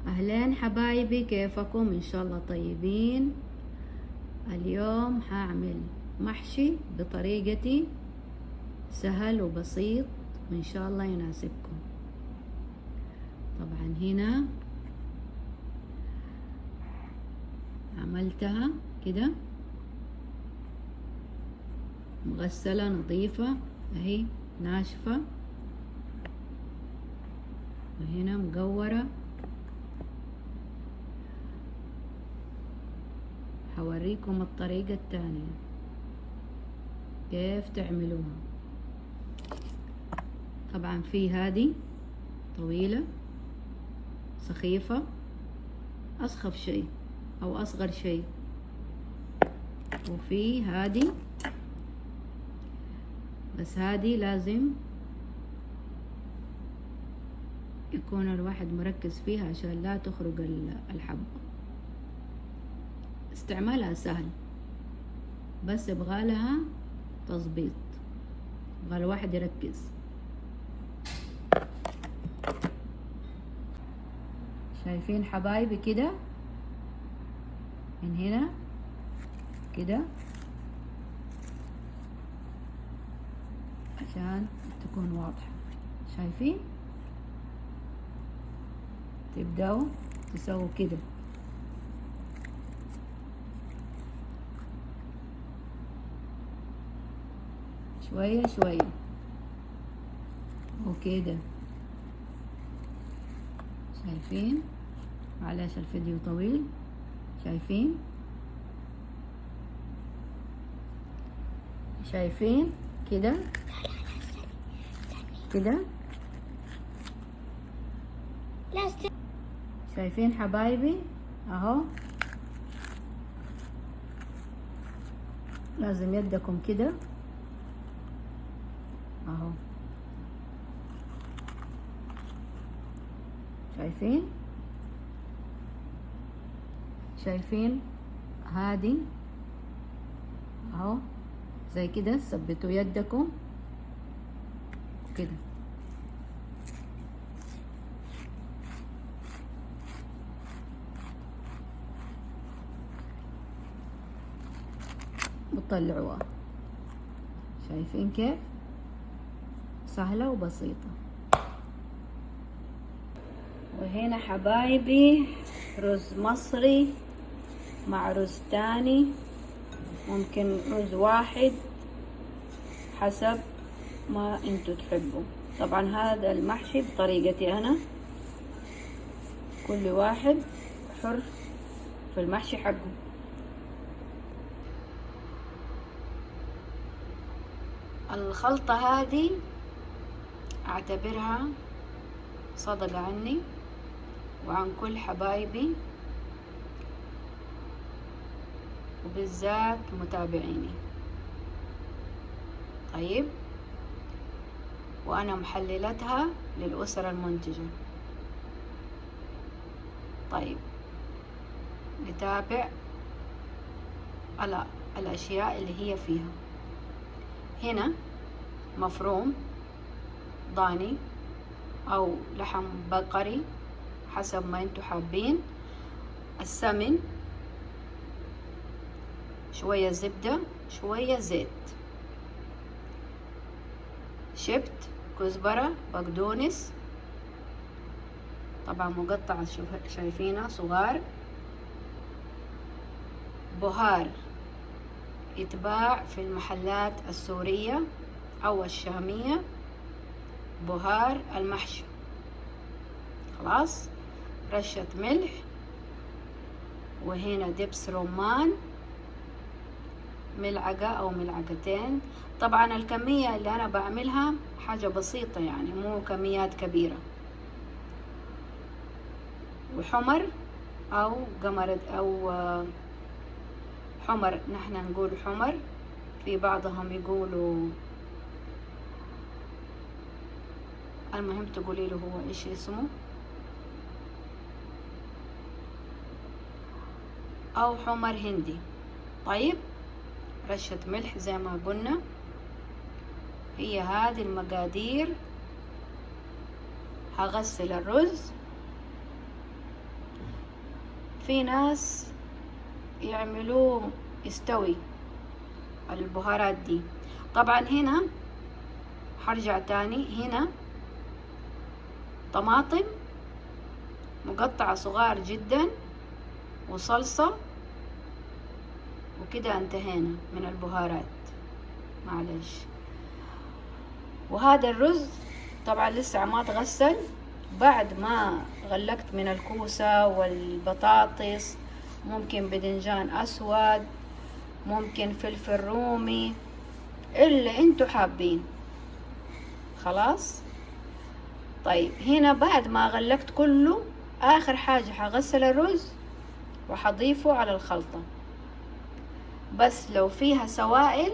أهلين حبايبي، كيفكم؟ إن شاء الله طيبين. اليوم هعمل محشي بطريقتي، سهل وبسيط وإن شاء الله يناسبكم. طبعا هنا عملتها كده مغسلة نظيفة اهي ناشفة، وهنا مقورة. هوريكم الطريقة التانية كيف تعملوها. طبعا في هذه طويلة سخيفة، أسخف شيء أو أصغر شيء، وفي هذه، بس هذه لازم يكون الواحد مركز فيها عشان لا تخرج الحبة. استعمالها سهل بس يبغالها تظبيط، يبغى الواحد يركز. شايفين حبايبي كده من هنا كده عشان تكون واضحة. شايفين؟ تبدأوا تسووا كده شوية شوية وكده. شايفين؟ معلش الفيديو طويل. شايفين؟ شايفين كده كده؟ شايفين حبايبي؟ اهو لازم يدكم كده اهو. شايفين؟ شايفين هادي اهو زي كده. ثبتوا يدكم كده. وطلعوها. شايفين كيف سهلة وبسيطة؟ وهنا حبايبي رز مصري مع رز تاني، ممكن رز واحد حسب ما انتوا تحبوا. طبعا هذا المحشي بطريقتي انا، كل واحد حر في المحشي حقه. الخلطة هذه اعتبرها صدقة عني وعن كل حبايبي، وبالذات متابعيني. طيب، وأنا محللتها للأسرة المنتجة. طيب، نتابع الأشياء اللي هي فيها. هنا مفروم ضاني أو لحم بقري حسب ما انتوا حابين، السمن، شوية زبدة، شوية زيت، شبت، كزبرة، بقدونس، طبعا مقطع شايفينها صغار، بهار يتباع في المحلات السورية أو الشامية، بهار المحشي. خلاص، رشة ملح، وهنا دبس رمان ملعقة أو ملعقتين. طبعا الكمية اللي أنا بعملها حاجة بسيطة يعني مو كميات كبيرة. وحمر أو قمر أو حمر، نحن نقول حمر، في بعضهم يقولوا، المهم تقولي له هو إيش اسمه، أو حمر هندي. طيب، رشة ملح زي ما قلنا. هي هذه المقادير. هغسل الرز في ناس يعملوه يستوي البهارات دي. طبعا هنا هرجع تاني، هنا طماطم مقطعة صغار جدا وصلصة، وكده انتهينا من البهارات. معلش. وهذا الرز طبعا لسه ما تغسل، بعد ما غلقت من الكوسة والبطاطس، ممكن بدنجان اسود، ممكن فلفل رومي، اللي انتوا حابين. خلاص. طيب هنا بعد ما غلقت كله، اخر حاجة هغسل الرز وحضيفه على الخلطة. بس لو فيها سوائل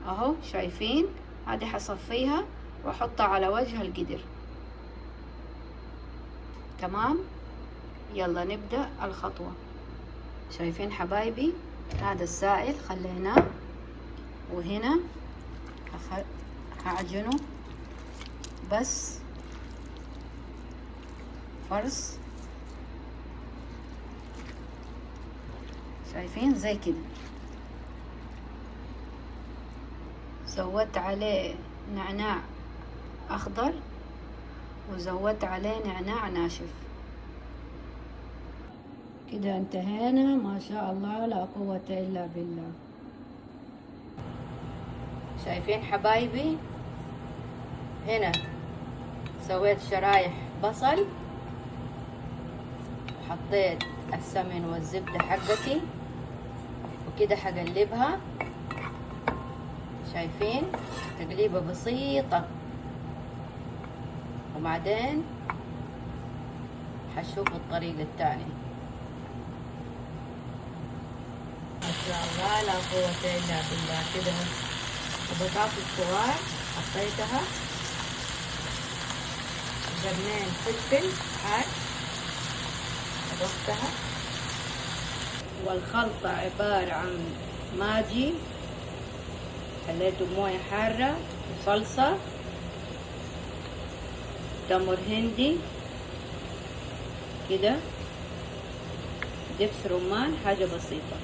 اهو شايفين، هذه حصفيها واحطها على وجه القدر. تمام. يلا نبدأ الخطوة. شايفين حبايبي، هذا السائل خليناه، وهنا هعجنه بس فرص. شايفين زي كده. زودت عليه نعناع اخضر وزودت عليه نعناع ناشف. كده انتهينا. ما شاء الله لا قوة الا بالله. شايفين حبايبي، هنا سويت شرايح بصل، حطيت السمن والزبدة حقتي، وكده حقلبها. شايفين تقليبة بسيطة، وبعدين حشوف الطريق التاني. ما شاء الله لا قوة الا بالله. كده البطاطس الصغار حطيتها، قرنين فلفل حار ضفتها، والخلطة عبارة عن ماجي خليته بموية حارة، وصلصة، تمر هندي كده، دبس رمان، حاجة بسيطة.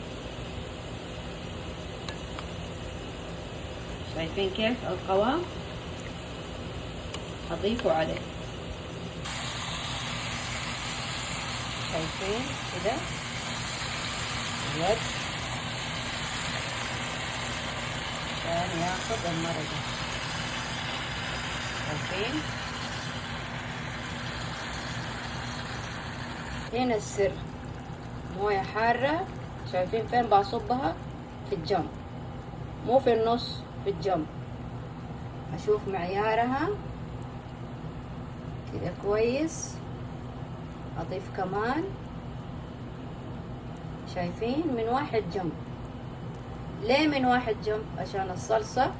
شايفين كيف القوام؟ هضيفه عليه. شايفين كده الوجه عشان ياخد المرقة. شايفين؟ هنا السر، موية حارة. شايفين فين بصبها؟ في الجنب، مو في النص، في الجنب. اشوف معيارها كده كويس. اضيف كمان. شايفين؟ من واحد جنب. ليه من واحد جنب؟ عشان الصلصة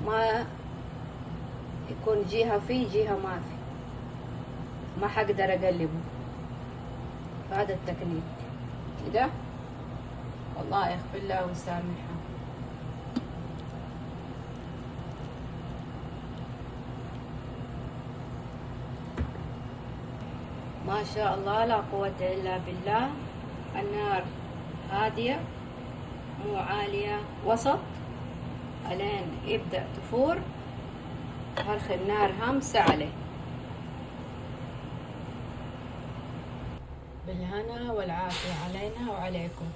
ما يكون جهة فيه جهة ما في، ما حقدر اقلبه. هذا التكنيك كده. والله يغفر لها ويسامحها. ما شاء الله لا قوة الا بالله. النار هادية، مو عالية، وسط، الين يبدأ تفور. هرخي النار همسة عليه. بالهنا والعافية علينا وعليكم.